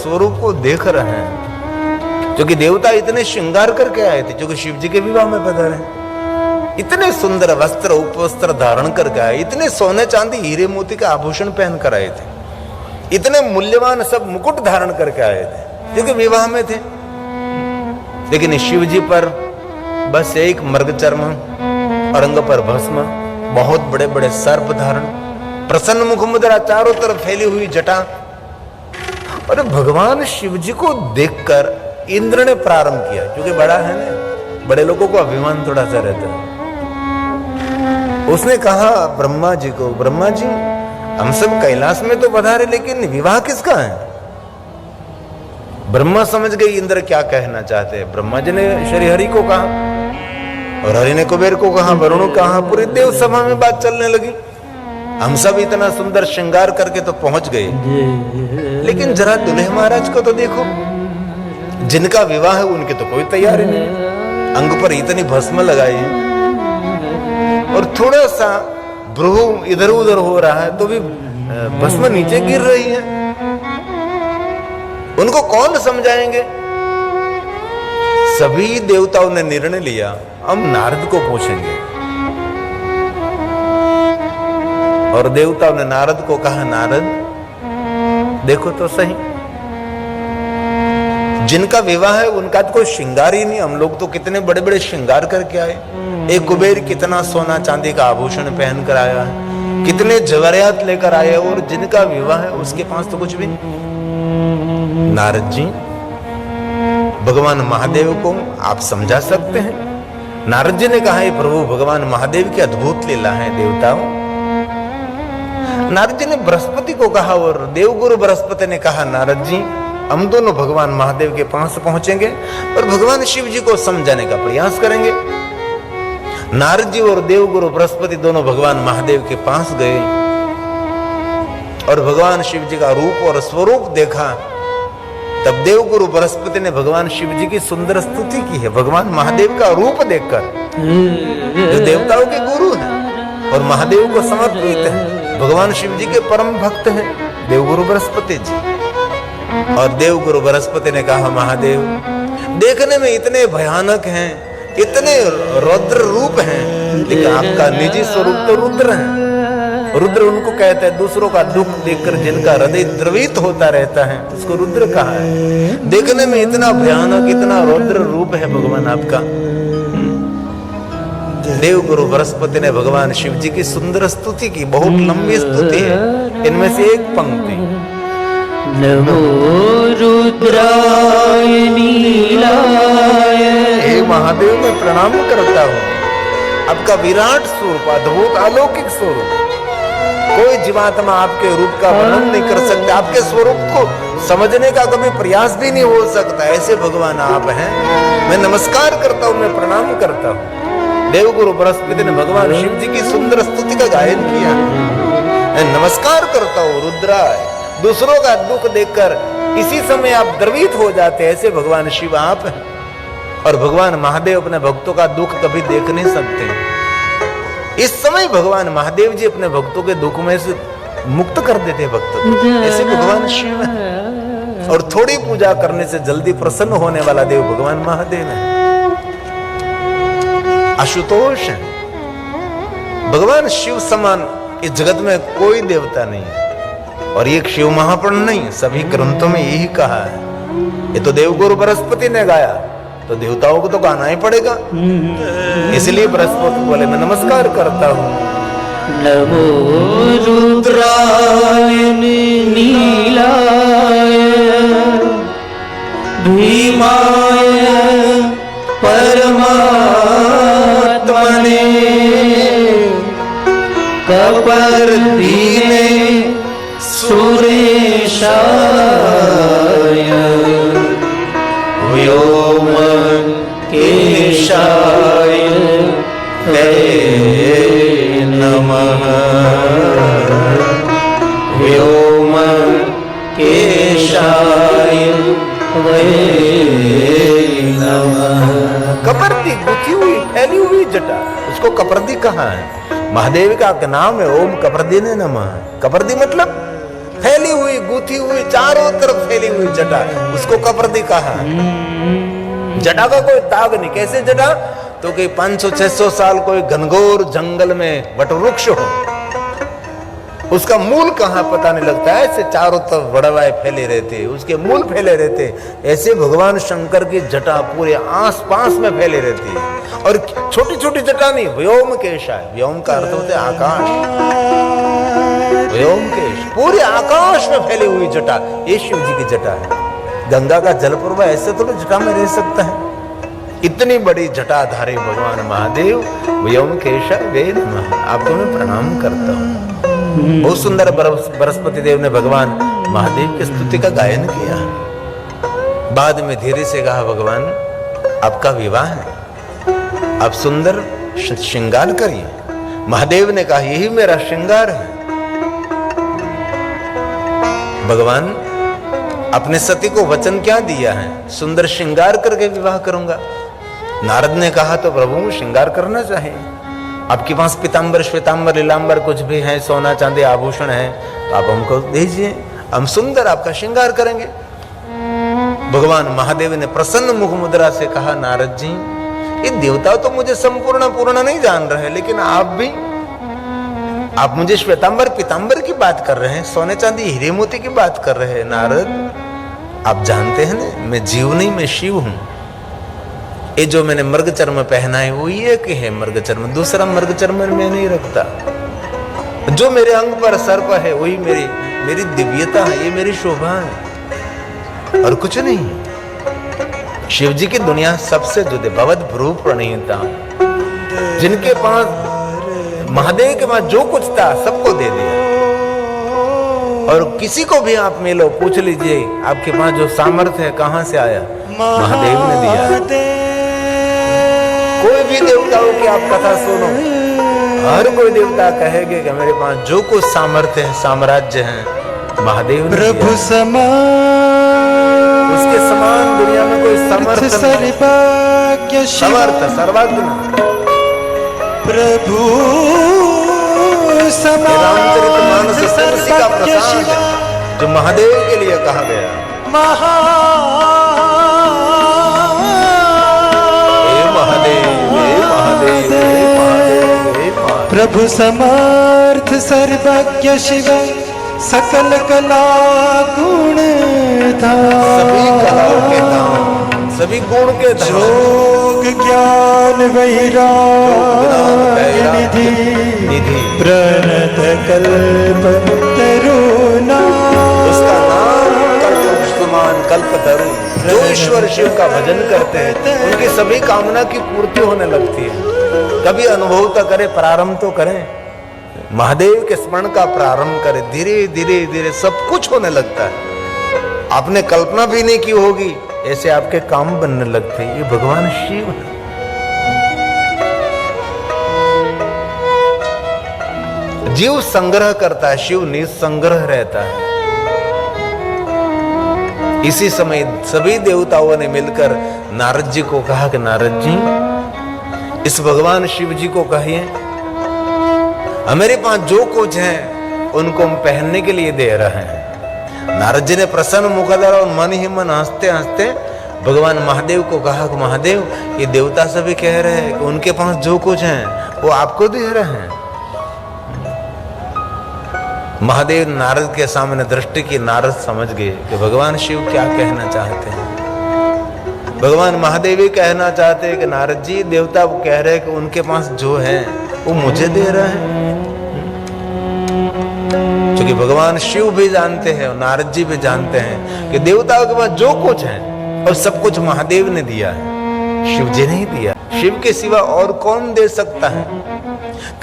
स्वरूप को देख रहे हैं, क्योंकि देवता इतने श्रृंगार करके आए थे, क्योंकि शिव जी के विवाह में पधारे, इतने सुंदर वस्त्र उपवस्त्र धारण करके आए, इतने सोने चांदी हीरे मोती का आभूषण पहन कर आए थे, इतने मूल्यवान सब मुकुट धारण करके आए थे, क्योंकि विवाह में थे। लेकिन शिव जी पर बस एक मृग चर्म और अंग पर भस्म, बहुत बड़े बड़े सर्प धारण, प्रसन्न मुख मुद्रा, चारों तरफ फैली हुई जटा। और भगवान शिव जी को देखकर इंद्र ने प्रारंभ किया, क्योंकि बड़ा है ना, बड़े लोगों को अभिमान थोड़ा सा रहता है। उसने कहा ब्रह्मा जी को, ब्रह्मा जी हम सब कैलाश में तो पधारे, लेकिन विवाह किसका है? ब्रह्मा समझ गए इंद्र क्या कहना चाहते हैं। ब्रह्मा जी ने श्री हरि को कहा, और हरि ने कुबेर को कहा, वरुण को कहा, पूरी देव सभा में बात चलने लगी। हम सब इतना सुंदर श्रृंगार करके तो पहुंच गए, लेकिन जरा दुल्हे महाराज को तो देखो, जिनका विवाह है उनकी तो कोई तैयारी नहीं, अंग पर इतनी भस्म लगाई और थोड़ा सा भ्रू इधर उधर हो रहा है तो भी भस्म नीचे गिर रही है। उनको कौन समझाएंगे? सभी देवताओं ने निर्णय लिया, हम नारद को पूछेंगे। और देवताओं ने नारद को कहा, नारद देखो तो सही, जिनका विवाह है उनका तो कोई श्रृंगार ही नहीं, हम लोग तो कितने बड़े बड़े श्रृंगार करके आए। एक कुबेर कितना सोना चांदी का आभूषण पहन कर आया है, कितने जवाहरात लेकर आए, और जिनका विवाह है उसके पास तो कुछ भी नहीं। नारद जी, भगवान महादेव को आप समझा सकते हैं? नारद जी ने कहा, है प्रभु, भगवान महादेव की अद्भुत लीला है देवताओं। नारद जी ने बृहस्पति को कहा, और देवगुरु बृहस्पति ने कहा, नारद जी हम दोनों भगवान महादेव के पास पहुंचेंगे और भगवान शिव जी को समझाने का प्रयास करेंगे। नारद जी और देवगुरु बृहस्पति दोनों भगवान महादेव के पास गए और भगवान शिव जी का रूप और स्वरूप देखा। तब देवगुरु बृहस्पति ने भगवान शिव जी की सुंदर स्तुति की है, भगवान महादेव का रूप देखकर, जो देवताओं के गुरु हैं और महादेव को समर्पित है, भगवान शिव जी के परम भक्त हैं देवगुरु बृहस्पति जी। और देवगुरु बृहस्पति ने कहा, महादेव देखने में इतने भयानक हैं, इतने रुद्र रूप हैं, लेकिन आपका निजी स्वरूप तो रुद्र है। रुद्र उनको कहते हैं दूसरों का दुख देखकर जिनका हृदय द्रवित होता रहता है, उसको रुद्र कहा है। देखने में इतना भयानक, इतना रुद्र रूप है भगवान आपका। देवगुरु बृहस्पति ने भगवान शिव जी की सुंदर स्तुति की, बहुत लंबी स्तुति है, इनमें से एक पंक्ति, नमो रुद्राय नीलाय। हे महादेव, मैं प्रणाम करता हूँ, आपका विराट स्वरूप, अद्भुत अलौकिक स्वरूप, कोई जीवात्मा आपके रूप का वर्णन नहीं कर सकता, आपके स्वरूप को समझने का कभी प्रयास भी नहीं हो सकता, ऐसे भगवान आप हैं। मैं नमस्कार करता हूँ, मैं प्रणाम करता हूँ। देवगुरु बृहस्पति ने भगवान शिव जी की सुंदर स्तुति का गायन किया। मैं नमस्कार करता हूँ रुद्राय। दूसरों का दुख देखकर इसी समय आप द्रवित हो जाते, ऐसे भगवान शिव आप हैं। और भगवान महादेव अपने भक्तों का दुख कभी देख नहीं सकते। इस समय भगवान महादेव जी अपने भक्तों के दुख में से मुक्त कर देते भक्तों को, ऐसे भगवान शिव हैं। और थोड़ी पूजा करने से जल्दी प्रसन्न होने वाला देव भगवान महादेव है। आशुतोष है, भगवान शिव समान इस जगत में कोई देवता नहीं है। और ये शिव महापुराण नहीं, सभी ग्रंथों में यही कहा है। ये तो देवगुरु बृहस्पति ने गाया, तो देवताओं को तो गाना ही पड़ेगा, इसलिए बृहस्पति बोले मैं नमस्कार करता हूँ। नमो रुद्राय नीलाय भीमाय परमात्मने कपर्दीने सुरेशाय व्योम केशाय ते नमः। व्योम केशाय वे नमः। कपर्दी, गुथी हुई फैली हुई जटा, उसको कपर्दी कहा है। महादेव का नाम है ओम कपर्दी ने नमः। कपर्दी मतलब फैली हुई, गुथी हुई, चारों तरफ फैली हुई जटा, उसको कप्रति कहा। जटा का कोई ताग नहीं। कैसे जटा? तो कि 500-600 साल कोई घनघोर जंगल में वटवृक्ष हो, उसका मूल कहाँ पता नहीं लगता है, ऐसे चारों तरफ वड़वाए फैले रहते, उसके मूल फैले रहते। ऐसे भगवान शंकर की जटा पूरे आसपास में फैले रहती है। और छोटी छोटी जटा नहीं, व्योम केश है। व्योम का अर्थ होता है आकाश। व्योम केश, पूरे आकाश में फैली हुई जटा, ये शिव जी की जटा है। गंगा का जल प्रवाह ऐसे थोड़ा जटा में रह सकता है। इतनी बड़ी जटाधारी भगवान महादेव, व्योम केश वे नमः, आपको मैं प्रणाम करता हूँ। बहुत सुंदर बृहस्पति देव ने भगवान महादेव की स्तुति का गायन किया। बाद में धीरे से कहा, भगवान आपका विवाह है, आप सुंदर श्रृंगार करिए। महादेव ने कहा, यही मेरा श्रृंगार है। भगवान अपने सती को वचन क्या दिया है? सुंदर श्रृंगार करके विवाह करूंगा। नारद ने कहा, तो प्रभु श्रृंगार करना चाहिए। आपके पास पीतांबर, श्वेतांबर, लीलांबर कुछ भी है, सोना चांदी आभूषण है, तो आप हमको दीजिए, हम सुंदर आपका श्रृंगार करेंगे। भगवान महादेव ने प्रसन्न मुख मुद्रा से कहा, नारद जी, ये देवता तो मुझे संपूर्ण पूर्ण नहीं जान रहे, लेकिन आप मुझे श्वेतांबर पीतांबर की बात कर रहे हैं, सोने चांदी हीरे मोती की बात कर रहे हैं। नारद, आप जानते हैं ना, मैं जीव नहीं, मैं शिव हूं। ये जो मैंने मृग चर्म पहना है वो ये कि है मृग चर्म, दूसरा मृग चर्म मैं नहीं रखता। जो मेरे अंग पर सर्प है वही मेरी दिव्यता है, ये मेरी शोभा है, और कुछ नहीं। शिव जी की दुनिया सबसे जुदे, भवद भ्रू प्रणीता, जिनके पास महादेव के पास जो कुछ था सबको दे दिया। और किसी को भी आप मिलो, पूछ लीजिए आपके पास जो सामर्थ्य है कहां से आया? महादेव ने दिया। कोई भी देवताओं की आप कथा सुनो, हर कोई देवता कहेगा कि मेरे पास जो कुछ सामर्थ्य है, साम्राज्य है, महादेव ने दिया। प्रभु समान, उसके समान दुनिया में कोई समर्थ नहीं। समर्थ सर्वज्ञ प्रभु रामचरितमानस तुलसी का प्रसाद है, जो महादेव के लिए कहा गया। प्रभु समर्थ सर्वज्ञ शिव, सकल कला गुण सभी कलाओं के धाम, सभी गुण के धाम, जोग ज्ञान वैराग्य निधि, प्रणत कल्प तरुणा, उसका नाम कल्प समान कल्पतरु। जो ईश्वर शिव का भजन करते हैं उनकी सभी कामना की पूर्ति होने लगती है। कभी अनुभव तो करें, प्रारंभ तो करें, महादेव के स्मरण का प्रारंभ करें, धीरे धीरे धीरे सब कुछ होने लगता है। आपने कल्पना भी नहीं की होगी, ऐसे आपके काम बनने लगते हैं। ये भगवान शिव है। जीव संग्रह करता है, शिव निसंग्रह रहता है। इसी समय सभी देवताओं ने मिलकर नारद जी को कहा कि नारद जी, इस भगवान शिव जी को कहिए हमारे पास जो कुछ है उनको हम पहनने के लिए दे रहे हैं। नारद जी ने प्रसन्न मुखदर और मन ही मन हंसते हंसते भगवान महादेव को कहा कि महादेव, ये देवता सभी कह रहे हैं कि उनके पास जो कुछ है वो आपको दे रहे हैं। महादेव नारद के सामने दृष्टि की, नारद समझ गए कि भगवान शिव क्या कहना चाहते हैं। भगवान महादेव ही कहना चाहते हैं कि नारद जी, देवता वो कह रहे हैं कि उनके पास जो है वो मुझे दे रहे हैं। क्योंकि भगवान शिव भी जानते हैं और नारद जी भी जानते हैं कि देवताओं के पास जो कुछ है और सब कुछ महादेव ने दिया है, शिव जी ने ही दिया। शिव के सिवा और कौन दे सकता है?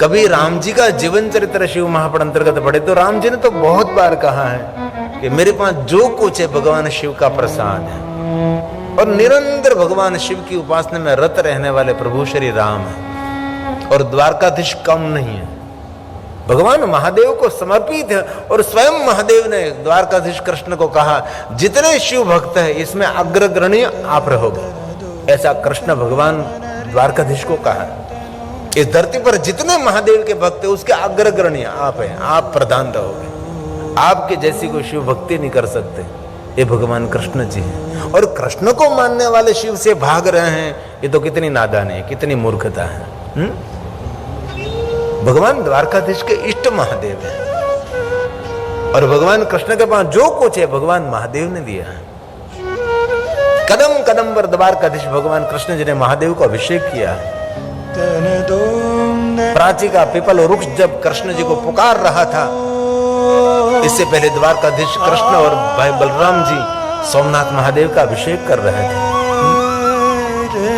कभी राम जी का जीवन चरित्र शिव महापुराण अंतर्गत पढ़े तो राम जी ने तो बहुत बार कहा है कि मेरे पास जो कुछ है भगवान शिव का प्रसाद है। और निरंतर भगवान शिव की उपासना में रत रहने वाले प्रभु श्री राम है और द्वारकाधीश कम नहीं है, भगवान महादेव को समर्पित है। और स्वयं महादेव ने द्वारकाधीश कृष्ण को कहा, जितने शिव भक्त है इसमें अग्रगण्य आप रहोगे। ऐसा कृष्ण भगवान द्वारकाधीश को कहा। इस धरती पर जितने महादेव के भक्त है उसके अग्रगण्य आप हैं, आप प्रधान रहोगे। आपके जैसी कोई शिव भक्ति नहीं कर सकते। ये भगवान कृष्ण जी हैं। और कृष्ण को मानने वाले शिव से भाग रहे हैं, ये तो कितनी नादानी है, कितनी मूर्खता है। भगवान द्वारकाधीश के इष्ट महादेव है, और भगवान कृष्ण के पास जो कुछ है भगवान महादेव ने दिया है। कदम कदम पर द्वारकाधीश भगवान कृष्ण जी ने महादेव को अभिषेक किया है। प्राची का पीपल वृक्ष जब कृष्ण जी को पुकार रहा था, इससे पहले द्वारकाधीश कृष्ण और भाई बलराम जी सोमनाथ महादेव का अभिषेक कर रहे थे।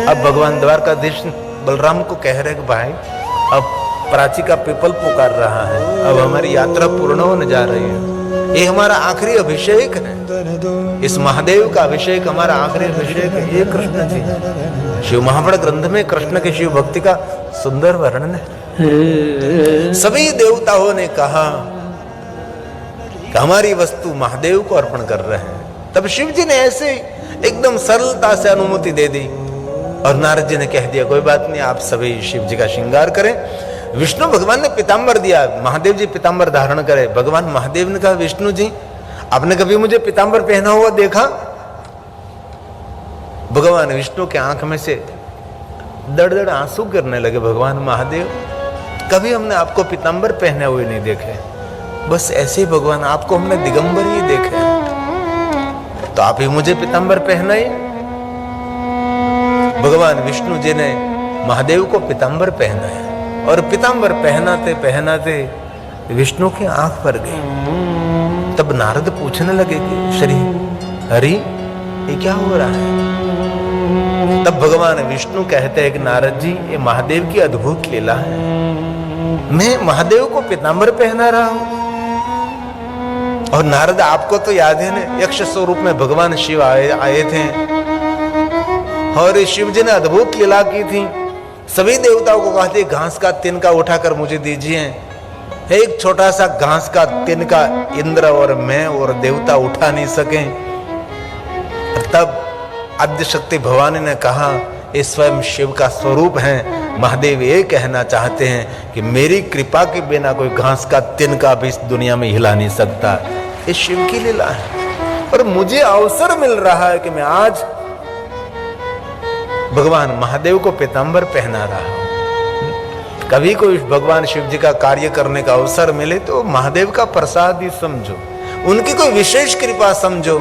अब भगवान द्वारकाधीश बलराम को कह रहे कि भाई अब प्राची का पीपल पुकार रहा है, अब हमारी यात्रा पूर्ण होने जा रही है, ये हमारा आखिरी अभिषेक है, इस महादेव का अभिषेक हमारा आखिरी अभिषेक है। ये कृष्ण जी, शिव महापुराण ग्रंथ में कृष्ण के शिव भक्ति का सुंदर वर्णन है। सभी देवताओं ने कहा कि हमारी वस्तु महादेव को अर्पण कर रहे हैं। तब शिव जी ने ऐसे एकदम सरलता से अनुमति दे दी, और नारद जी ने कह दिया कोई बात नहीं, आप सभी शिव जी का श्रृंगार करें। विष्णु भगवान ने पीताम्बर दिया, महादेव जी पीताम्बर धारण करे। भगवान महादेव ने कहा विष्णु जी आपने कभी मुझे पीताम्बर पहना हुआ देखा? भगवान विष्णु के आंख में से दड़ दड़ आंसू गिरने लगे। भगवान महादेव कभी हमने आपको पीताम्बर पहने हुए नहीं देखे, बस ऐसे ही भगवान आपको हमने दिगंबर ही देखे, तो आप ही मुझे पीताम्बर पहनाइए। भगवान विष्णु जी ने महादेव को पीताम्बर पहनाया, और पीताम्बर पहनाते पहनाते विष्णु की आंख भर गई। तब नारद पूछने लगे कि श्री हरि ये क्या हो रहा है? तब भगवान विष्णु कहते हैं कि नारद जी ये महादेव की अद्भुत लीला है, मैं महादेव को पीताम्बर पहना रहा हूं। और नारद आपको तो याद है ना, यक्ष स्वरूप में भगवान शिव आए थे, और शिव जी ने अद्भुत लीला की थी। सभी देवताओं को कहते घास का तिनका उठाकर मुझे दीजिए। एक छोटा सा घास का तिनका इंद्र और मैं और देवता उठा नहीं सके। तब आद्यशक्ति भवानी ने कहा ये स्वयं शिव का स्वरूप है, महादेव ये कहना चाहते हैं कि मेरी कृपा के बिना कोई घास का तिनका भी इस दुनिया में हिला नहीं सकता। ये शिव की लीला है, और मुझे अवसर मिल रहा है कि मैं आज भगवान महादेव को पीताम्बर पहना रहा हूं। कभी कोई भगवान शिव जी का कार्य करने का अवसर मिले तो महादेव का प्रसाद ही समझो, उनकी कोई विशेष कृपा समझो।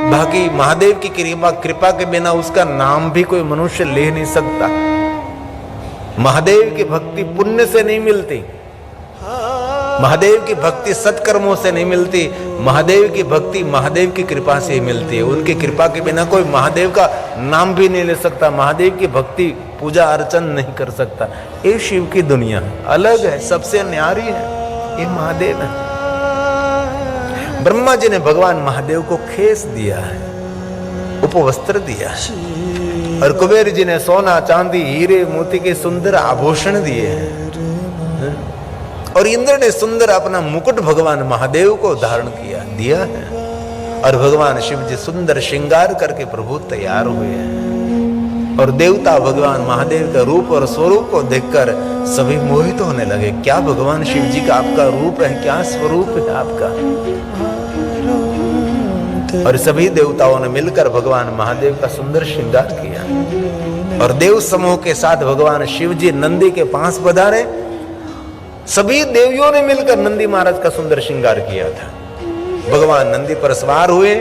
बाकी महादेव की कृपा के बिना उसका नाम भी कोई मनुष्य ले नहीं सकता। महादेव की भक्ति पुण्य से नहीं मिलती, महादेव की भक्ति सत्कर्मों से नहीं मिलती, महादेव की भक्ति महादेव की कृपा से ही मिलती है। उनकी कृपा के बिना कोई महादेव का नाम भी नहीं ले सकता, महादेव की भक्ति पूजा अर्चन नहीं कर सकता। ये शिव की दुनिया है, अलग है, सबसे न्यारी है, ये महादेव है। ब्रह्मा जी ने भगवान महादेव को खेस दिया है, उपवस्त्र दिया है, और कुबेर जी ने सोना चांदी हीरे मोती के सुंदर आभूषण दिए हैं, और इंद्र ने सुंदर अपना मुकुट भगवान महादेव को धारण दिया है। और भगवान शिव जी सुंदर श्रृंगार करके प्रभु तैयार हुए हैं, और देवता भगवान महादेव का रूप और स्वरूप को देखकर सभी मोहित होने लगे। क्या भगवान शिव जी का आपका रूप है, क्या स्वरूप है आपका। और सभी देवताओं ने मिलकर भगवान महादेव का सुंदर श्रृंगार किया, और देव समूह के साथ भगवान शिव जी नंदी के पास पधारे। सभी देवियों ने मिलकर नंदी महाराज का सुंदर श्रृंगार किया था। भगवान नंदी पर सवार हुए,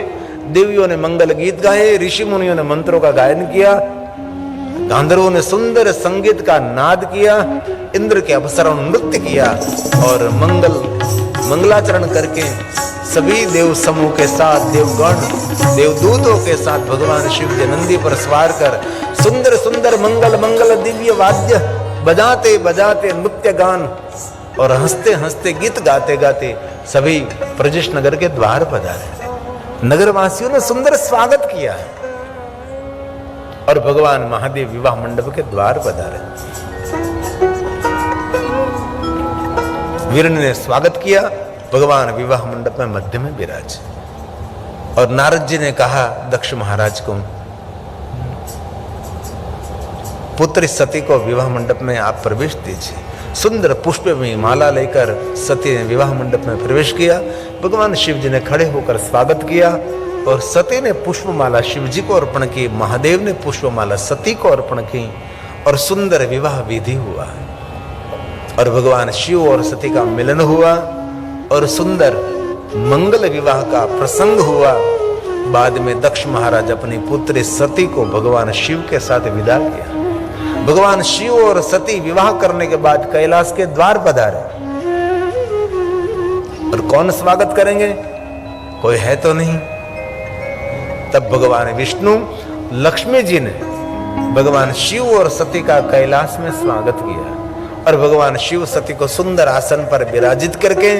देवियों ने मंगल गीत गाए, ऋषि मुनियों ने मंत्रों का गायन किया, गांधर्वों ने सुंदर संगीत का नाद किया, इंद्र के अप्सराओं ने नृत्य किया, और मंगलाचरण करके सभी देव समूह के साथ देवगण देवदूतों के साथ भगवान शिव जी नंदी पर सवार कर सुंदर सुंदर मंगल दिव्य वाद्य बजाते बजाते नृत्य गान और हंसते हंसते गीत गाते गाते सभी ब्रजेश नगर के द्वार पधारे। नगरवासियों ने सुंदर स्वागत किया और भगवान महादेव विवाह मंडप के द्वार पधारे। वीर ने स्वागत किया, भगवान विवाह मंडप में मध्य में विराज। और नारद जी ने कहा दक्ष महाराज को, पुत्री सती को विवाह मंडप में आप प्रवेश दीजिए। सुंदर पुष्प में माला लेकर सती ने विवाह मंडप में प्रवेश किया। भगवान शिव जी ने खड़े होकर स्वागत किया और सती ने पुष्पमाला शिव जी को अर्पण की, महादेव ने पुष्पमाला सती को अर्पण की और सुंदर विवाह विधि हुआ और भगवान शिव और सती का मिलन हुआ और सुंदर मंगल विवाह का प्रसंग हुआ। बाद में दक्ष महाराज अपनी पुत्री सती को भगवान शिव के साथ विदा किया। भगवान शिव और सती विवाह करने के बाद कैलाश के द्वार पधारे और कौन स्वागत करेंगे? कोई है तो नहीं। तब भगवान विष्णु लक्ष्मी जी ने भगवान शिव और सती का कैलाश में स्वागत किया और भगवान शिव सती को सुंदर आसन पर विराजित करके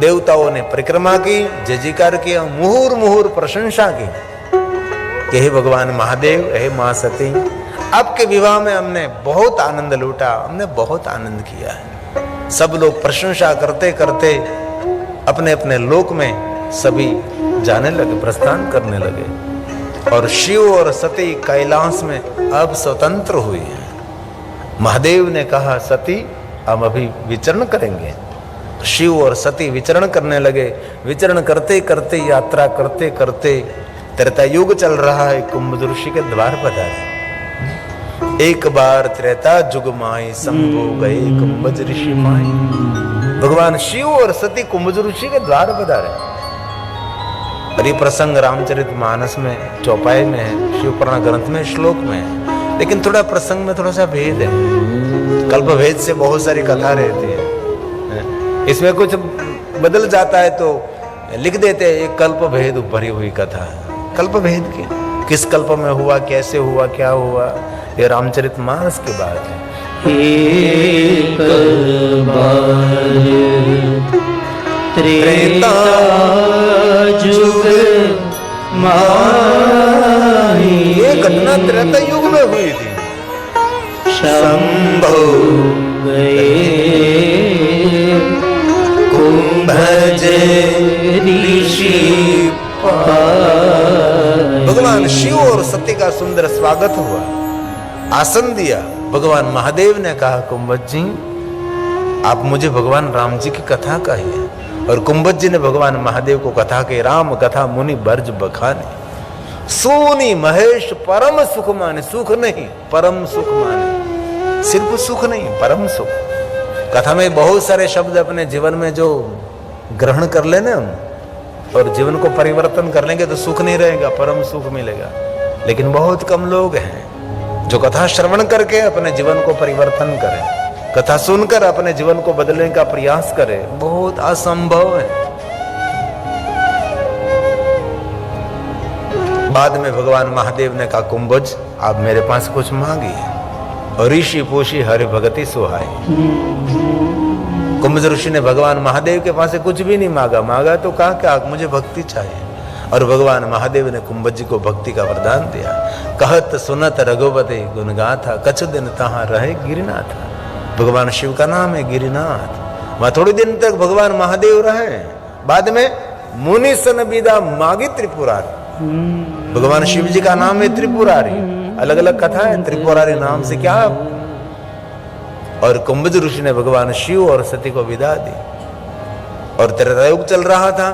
देवताओं ने परिक्रमा की, जय जयकार किया, मुहुर मुहुर प्रशंसा की कि हे भगवान महादेव, हे मां सती, आपके विवाह में हमने बहुत आनंद लूटा, हमने बहुत आनंद किया है। सब लोग प्रशंसा करते करते अपने अपने लोक में सभी जाने लगे, प्रस्थान करने लगे और शिव और सती कैलाश में अब स्वतंत्र हुए हैं। महादेव ने कहा, सती हम अभी विचरण करेंगे। शिव और सती विचरण करने लगे। विचरण करते करते, यात्रा करते करते, त्रेता युग चल रहा है, कुंभ ऋषि के द्वार पधारे। एक बार त्रेता युग माई शंभु गए कुंभज ऋषि माई। भगवान शिव और सती कुंभज ऋषि के द्वार पधारे। और ये प्रसंग रामचरित मानस में चौपाई में है, शिव पुराण ग्रंथ में श्लोक में है, लेकिन थोड़ा प्रसंग में थोड़ा सा भेद है। कल्प भेद से बहुत सारी कथा रहती है, इसमें कुछ बदल जाता है तो लिख देते हैं एक कल्प भेद भरी हुई कथा है। कल्प भेद की किस कल्प में हुआ, कैसे हुआ, क्या हुआ, ये रामचरित मानस की बात है। त्रेता युग माई, ये घटना त्रेता युग में हुई थी। शंभु गए कुंभज ऋषि पाए। भगवान शिव और सती का सुंदर स्वागत हुआ, आसन दिया। भगवान महादेव ने कहा, कुंभज जी आप मुझे भगवान राम जी की कथा कहिए। और कुंभज जी ने भगवान महादेव को कथा कही, राम कथा मुनि बर्ज बखाने, सोनी महेश परम सुख माने। सुख नहीं, परम सुख माने, सिर्फ सुख नहीं, परम सुख। कथा में बहुत सारे शब्द अपने जीवन में जो ग्रहण कर लेने हम और जीवन को परिवर्तन कर लेंगे तो सुख नहीं रहेगा, परम सुख मिलेगा। लेकिन बहुत कम लोग हैं जो कथा श्रवण करके अपने जीवन को परिवर्तन करें, कथा सुनकर अपने जीवन को बदलने का प्रयास करें, बहुत असंभव है। बाद में भगवान महादेव ने कहा, कुंभज आप मेरे पास कुछ मांगिए। और ऋषि पोषी हरि भगति सुहाई। कुंभज ऋषि ने भगवान महादेव के पास से कुछ भी नहीं मांगा तो कहा कि मुझे भक्ति चाहिए। और भगवान महादेव ने कुंभज जी को भक्ति का वरदान दिया। कहत सुनत रघुपति गुण गाथा, कछु दिन तहां रहे गिरिनाथ। भगवान शिव का नाम है गिरिनाथ। वहां थोड़ी दिन तक भगवान महादेव रहे, बाद में मुनि सन विदा मागी त्रिपुरारी। भगवान शिव जी का नाम है त्रिपुरारी, अलग अलग कथा है त्रिपुरारी नाम से क्या। और कुंभज ऋषि ने भगवान शिव और सती को विदा दी और त्रेतायुग चल रहा था।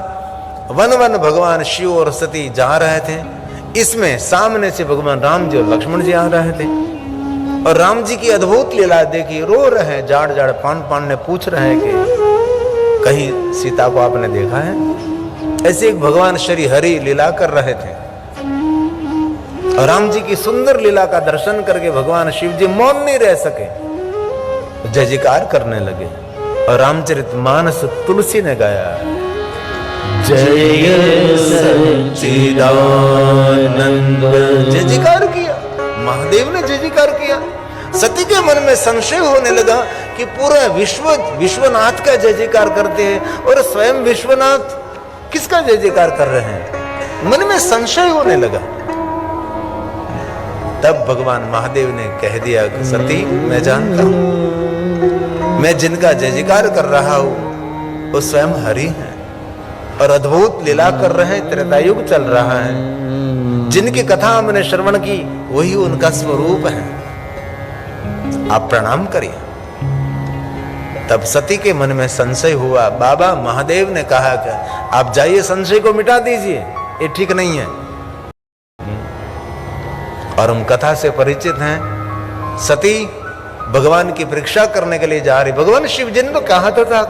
वन वन भगवान शिव और सती जा रहे थे। इसमें सामने से भगवान राम जी और लक्ष्मण जी आ रहे थे और राम जी की अद्भुत लीला देखी, रो रहे हैं, जाड़ जाड़ पान ने पूछ रहे हैं कि कहीं सीता को आपने देखा है। ऐसे एक भगवान श्री हरि लीला कर रहे थे और राम जी की सुंदर लीला का दर्शन करके भगवान शिव जी मौन नहीं रह सके, जय जयकार करने लगे। और रामचरित मानस तुलसी ने गाया, जय सच्चिदानंद। जय जयकार किया, महादेव ने जय जयकार किया। सती के मन में संशय होने लगा कि पूरा विश्व विश्वनाथ का जय जयकार करते हैं और स्वयं विश्वनाथ किसका जय जयकार कर रहे हैं। मन में संशय होने लगा। तब भगवान महादेव ने कह दिया कि सती मैं जानता हूं, मैं जिनका जय जयकार कर रहा हूं वो स्वयं हरि हैं और अद्भुत लीला कर रहे हैं। त्रेतायुग चल रहा है, जिनकी कथा हमने श्रवण की वही उनका स्वरूप है, आप प्रणाम करिए। तब सती के मन में संशय हुआ। बाबा महादेव ने कहा कि आप जाइए, संशय को मिटा दीजिए, ये ठीक नहीं है। और हम कथा से परिचित हैं, सती भगवान की परीक्षा करने के लिए जा रही। भगवान शिव जी ने तो कहा था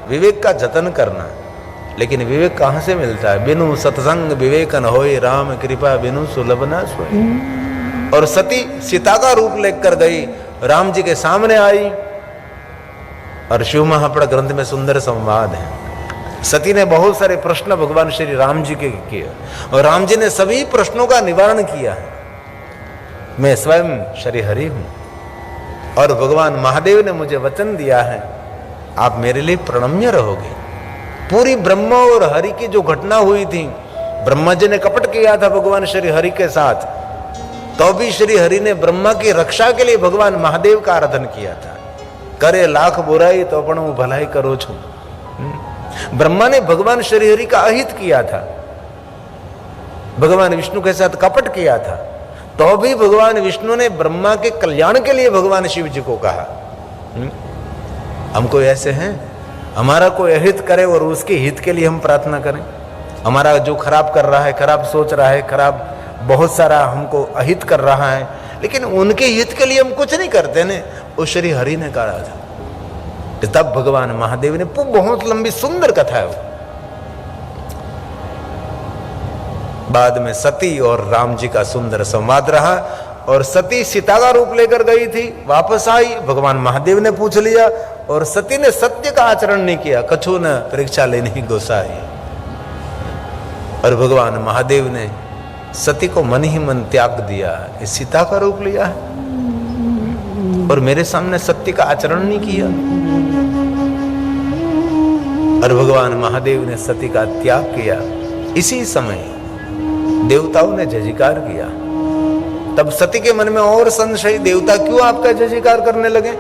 विवेक का जतन करना, लेकिन विवेक कहां से मिलता है? बिनु सत्संग विवेक न होए, राम कृपा बिनु सुलभ न सोए। और सती सीता का रूप लेकर गई, राम जी के सामने आई, और शिव महापुराण ग्रंथ में सुंदर संवाद है। सती ने बहुत सारे प्रश्न भगवान श्री राम जी के किए, और राम जी ने सभी प्रश्नों का निवारण किया है। मैं स्वयं श्री हरि हूं, और भगवान महादेव ने मुझे वचन दिया है, आप मेरे लिए प्रणम्य रहोगे। पूरी ब्रह्मा और हरि की जो घटना हुई थी, ब्रह्मा जी ने कपट किया था भगवान श्री हरि के साथ, तो भी श्री हरि ने ब्रह्मा की रक्षा के लिए भगवान महादेव का आराधन किया था। करे लाख बुराई तो अपन भलाई करो छू। ब्रह्मा ने भगवान श्री हरि का अहित किया था, भगवान विष्णु के साथ कपट किया था, तो भी भगवान विष्णु ने ब्रह्मा के कल्याण के लिए भगवान शिव जी को कहा। हम कोई ऐसे हैं, हमारा कोई अहित करे और उसके हित के लिए हम प्रार्थना करें? हमारा जो खराब कर रहा है, खराब सोच रहा है, खराब बहुत सारा हमको अहित कर रहा है, लेकिन उनके हित के लिए हम कुछ नहीं करते ने। वो श्री हरि ने कहा था, तब भगवान महादेव ने, बहुत लंबी सुंदर कथा है वो। बाद में सती और राम जी का सुंदर संवाद रहा, और सती सीता का रूप लेकर गई थी, वापस आई, भगवान महादेव ने पूछ लिया, और सती ने सत्य का आचरण नहीं किया, कछु न परीक्षा लेनी गोसाई। और भगवान महादेव ने सती को मन ही मन त्याग दिया, इस सीता का रूप लिया है और मेरे सामने सत्य का आचरण नहीं किया। और भगवान महादेव ने सती का त्याग किया। इसी समय देवताओं ने जयकार किया। तब सती के मन में और संशय, देवता क्यों आपका जयकार करने लगे?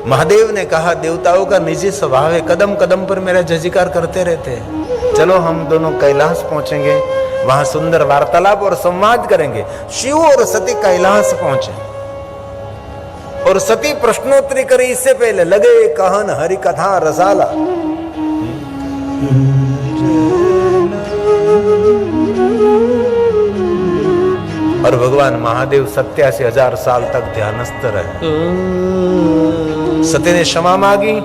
महादेव ने कहा, देवताओं का निजी स्वभाव है, कदम कदम पर मेरा जयकार करते रहते हैं। चलो हम दोनों कैलाश पहुंचेंगे, वहां सुंदर वार्तालाप और संवाद करेंगे। शिव और सती कैलाश पहुंचे, और सती प्रश्नोत्तरी करी। इससे पहले लगे कहन हरि कथा रसाला। और भगवान महादेव 87,000 साल तक ध्यानस्थ रहे। सती ने क्षमा मांगी,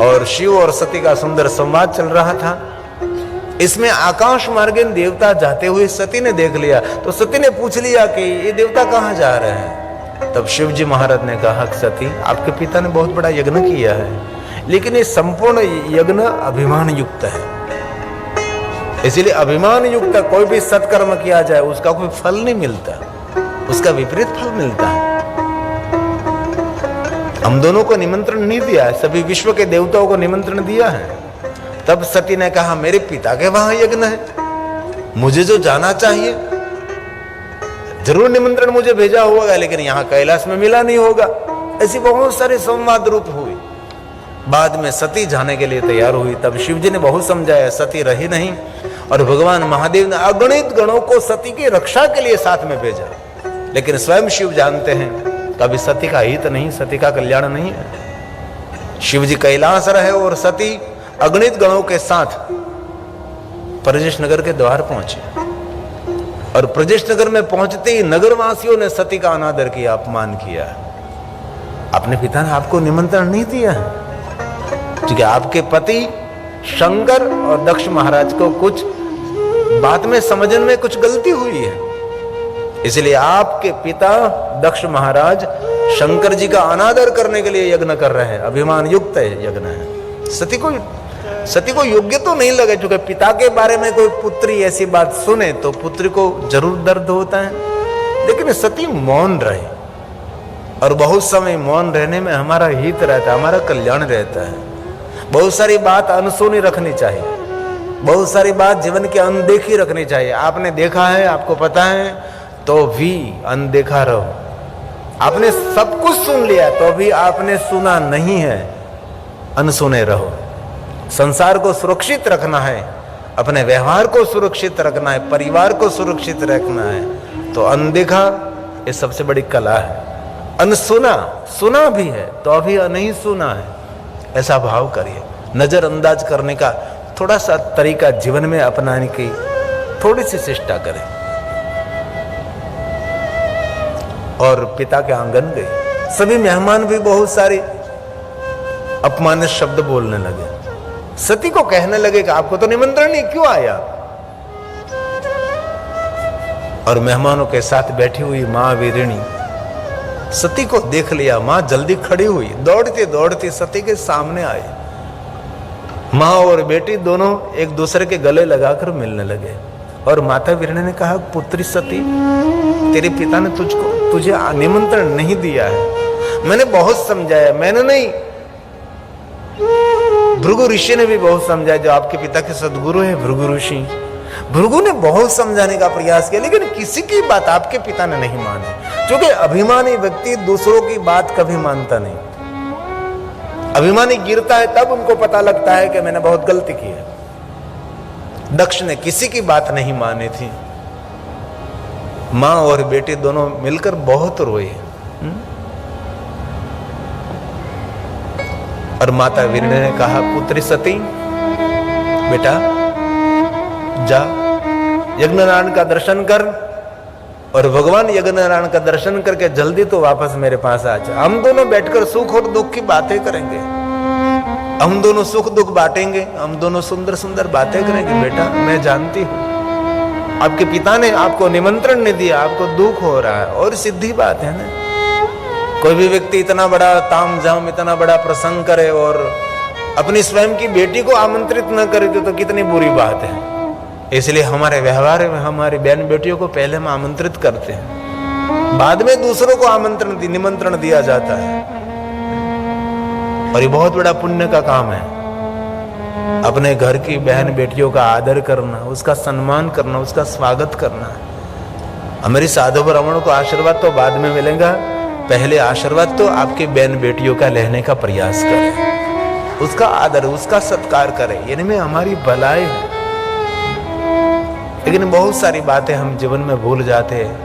और शिव और सती का सुंदर संवाद चल रहा था। इसमें आकाश मार्गेन देवता जाते हुए सती ने देख लिया, तो सती ने पूछ लिया कि ये देवता कहाँ जा रहे हैं? तब शिव जी महाराज ने कहा, सती आपके पिता ने बहुत बड़ा यज्ञ किया है, लेकिन ये संपूर्ण यज्ञ अभिमान युक्त है। इसलिए अभिमान युक्त कोई भी सत्कर्म किया जाए उसका कोई फल नहीं मिलता, उसका विपरीत फल मिलता है। हम दोनों को निमंत्रण नहीं दिया है, सभी विश्व के देवताओं को निमंत्रण दिया है। तब सती ने कहा, मेरे पिता के वहां यज्ञ है, मुझे जो जाना चाहिए, जरूर निमंत्रण मुझे भेजा होगा, लेकिन यहां कैलाश में मिला नहीं होगा। ऐसी बहुत सारे संवाद रूप हुई। बाद में सती जाने के लिए तैयार हुई। तब शिव जी ने बहुत समझाया, सती रही नहीं, और भगवान महादेव ने अगणित गणों को सती की रक्षा के लिए साथ में भेजा। लेकिन स्वयं शिव जानते हैं कभी सती का हित नहीं, सती का कल्याण नहीं है। शिव जी कैलाश रहे, और सती अगणित गणों के साथ प्रजेश नगर के द्वार पहुंचे। और प्रजेश नगर में पहुंचते ही नगरवासियों ने सती का अनादर किया, अपमान किया। अपने पिता ने आपको निमंत्रण नहीं दिया है, क्योंकि आपके पति शंकर और दक्ष महाराज को कुछ बात में समझने में कुछ गलती हुई है, इसलिए आपके पिता दक्ष महाराज शंकर जी का अनादर करने के लिए यज्ञ कर रहे हैं। अभिमान युक्त है यज्ञ है। सती को योग्य तो नहीं लगे, क्योंकि पिता के बारे में कोई पुत्री ऐसी बात सुने तो पुत्री को जरूर दर्द होता है। लेकिन सती मौन रहे, और बहुत समय मौन रहने में हमारा हित रहता है, हमारा कल्याण रहता है। बहुत सारी बात अनसुनी रखनी चाहिए, बहुत सारी बात जीवन की अनदेखी रखनी चाहिए। आपने देखा है, आपको पता है, तो भी अनदेखा रहो। आपने सब कुछ सुन लिया तो भी आपने सुना नहीं है, अनसुने रहो। संसार को सुरक्षित रखना है, अपने व्यवहार को सुरक्षित रखना है, परिवार को सुरक्षित रखना है, तो अनदेखा ये सबसे बड़ी कला है। अनसुना सुना भी है तो अभी नहीं सुना है, ऐसा भाव करिए। नजरअंदाज करने का थोड़ा सा तरीका जीवन में अपनाने की थोड़ी सी चेष्टा करें। और पिता के आंगन गए, सभी मेहमान भी बहुत सारे अपमानित शब्द बोलने लगे। सती को कहने लगे कि आपको तो निमंत्रण नहीं, क्यों आया? और मेहमानों के साथ बैठी हुई मां वीरिणी सती को देख लिया। मां जल्दी खड़ी हुई, दौड़ती दौड़ती सती के सामने आई। मां और बेटी दोनों एक दूसरे के गले लगाकर मिलने लगे। और माता वीरिणी ने कहा, पुत्री सती, तेरे पिता ने तुझे निमंत्रण नहीं दिया है। मैंने बहुत समझाया, मैंने नहीं, भृगु ऋषि ने भी बहुत समझाया, जो आपके पिता के सदगुरु है भृगु ऋषि। भृगु ने बहुत समझाने का प्रयास किया, लेकिन किसी की बात आपके पिता ने नहीं मानी, क्योंकि अभिमानी व्यक्ति दूसरों की बात कभी मानता नहीं। अभिमानी गिरता है तब उनको पता लगता है कि मैंने बहुत गलती की है। दक्ष ने किसी की बात नहीं मानी थी। मां और बेटे दोनों मिलकर बहुत रोए। और माता वीरिणी ने कहा, पुत्री सती, बेटा जा यज्ञनारायण का दर्शन कर, और भगवान यज्ञनारायण का दर्शन करके जल्दी तो वापस मेरे पास आ जा। हम दोनों बैठकर सुख और दुख की बातें करेंगे, हम दोनों सुख दुख बांटेंगे, हम दोनों सुंदर सुंदर बातें करेंगे। बेटा मैं जानती हूं आपके पिता ने आपको निमंत्रण नहीं दिया, आपको दुख हो रहा है, और सीधी बात है ना, कोई भी व्यक्ति इतना बड़ा तामझाम, इतना बड़ा प्रसंग करे और अपनी स्वयं की बेटी को आमंत्रित न करे तो कितनी बुरी बात है। इसलिए हमारे व्यवहार में हमारी बहन बेटियों को पहले हम आमंत्रित करते हैं, बाद में दूसरों को निमंत्रण दिया जाता है। और ये बहुत बड़ा पुण्य का काम है, अपने घर की बहन बेटियों का आदर करना, उसका सम्मान करना, उसका स्वागत करना। हमारी साधु ब्राह्मणों को आशीर्वाद तो बाद में मिलेगा, पहले आशीर्वाद तो आपकी बहन बेटियों का लेने का प्रयास करें, उसका आदर, उसका सत्कार करें, इनमें हमारी भलाई है। लेकिन बहुत सारी बातें हम जीवन में भूल जाते हैं।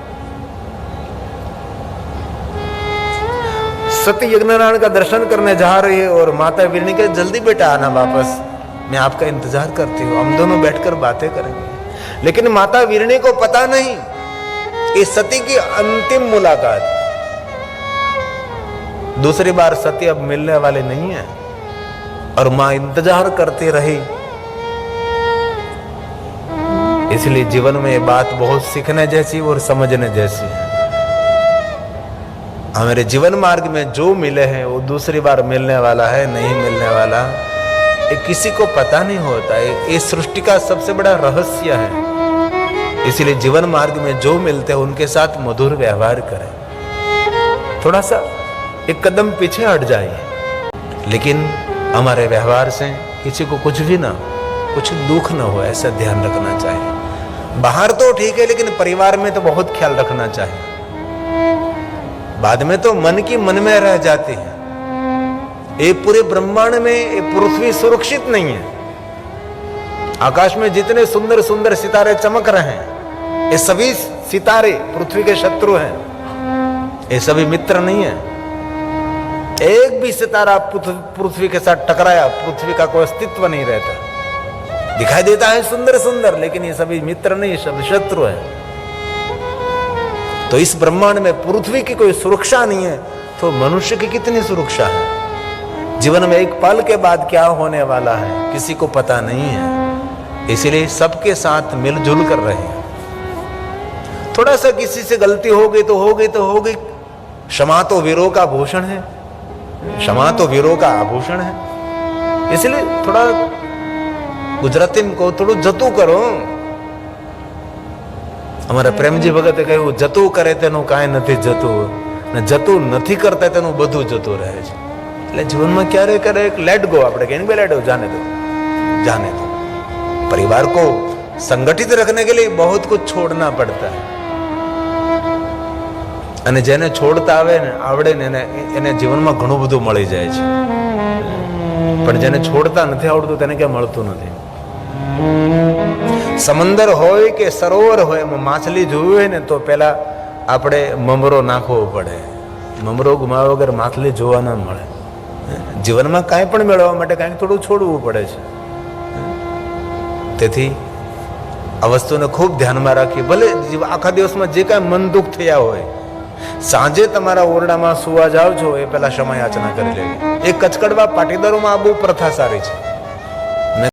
सती यज्ञनारायण का दर्शन करने जा रही है और माता वीरिणी के, जल्दी बेटा आना वापस, मैं आपका इंतजार करती हूँ, हम दोनों बैठकर बातें करेंगे। लेकिन माता वीरिणी को पता नहीं कि सती की अंतिम मुलाकात, दूसरी बार सती अब मिलने वाली नहीं है। और मां इंतजार करती रही। इसलिए जीवन में ये बात बहुत सीखने जैसी और समझने जैसी है। हमारे जीवन मार्ग में जो मिले हैं वो दूसरी बार मिलने वाला है, नहीं मिलने वाला, ये किसी को पता नहीं होता है। ये सृष्टि का सबसे बड़ा रहस्य है। इसलिए जीवन मार्ग में जो मिलते हैं उनके साथ मधुर व्यवहार करें, थोड़ा सा एक कदम पीछे हट जाइए, लेकिन हमारे व्यवहार से किसी को कुछ भी ना, कुछ दुख ना हो, ऐसा ध्यान रखना चाहिए। बाहर तो ठीक है, लेकिन परिवार में तो बहुत ख्याल रखना चाहिए। बाद में तो मन की मन में रह जाती है। ये पूरे ब्रह्मांड में ये पृथ्वी सुरक्षित नहीं है। आकाश में जितने सुंदर सुंदर सितारे चमक रहे हैं, ये सभी सितारे पृथ्वी के शत्रु हैं, ये सभी मित्र नहीं है। एक भी सितारा पृथ्वी के साथ टकराया, पृथ्वी का कोई अस्तित्व नहीं रहता। दिखाई देता है सुंदर सुंदर, लेकिन ये सभी मित्र नहीं, सब शत्रु है। तो इस ब्रह्मांड में पृथ्वी की कोई सुरक्षा नहीं है, तो मनुष्य की कितनी सुरक्षा है। जीवन में एक पल के बाद क्या होने वाला है किसी को पता नहीं है। इसलिए सबके साथ मिलजुल कर रहे हैं। थोड़ा सा किसी से गलती हो गई तो हो गई तो हो गई। क्षमा तो वीरों का भूषण है, क्षमा तो वीरों का आभूषण है। इसलिए थोड़ा गुजराती में को थोड़ू जतू करो। हमारा प्रेमजी भगत कहू, जतू करे तेनु कांई नथी जतू, ने जतू नथी करता तेनु बधु जतू रहे छे। એટલે જીવનમાં ક્યારે કરે એક લેટ ગો, આપણે કહીએ કે લેટ ગો, जाने दो, जाने दो। परिवार को संगठित रखने के लिए बहुत कुछ छोड़ना पड़ता है। અને જેને છોડતા આવે ને આવડે ને એને જીવનમાં ઘણું બધું મળી જાય છે, પણ જેને છોડતા નથી આવડતું તેને ક્યાં મળતું નથી। સમંદર હોય કે સરોવર હોય, એમાં માછલી જોવી હોય ને તો પહેલા આપણે મમરો નાખવો પડે। મમરો ગુમાવ્યા વગર માછલી જોવા ન મળે। જીવનમાં કાંઈ પણ મેળવવા માટે કાંઈક થોડું છોડવું પડે છે। તેથી આ વસ્તુને ખૂબ ધ્યાનમાં રાખી. ભલે આખા દિવસમાં જે કાંઈ મન દુઃખ થયા હોય, સાંજે તમારા ઓરડામાં સુવા જાઓ છો એ પહેલા ક્ષમા યાચના કરી લેવી. એ કચકડવા પાટીદારોમાં આ બહુ પ્રથા સારી છે.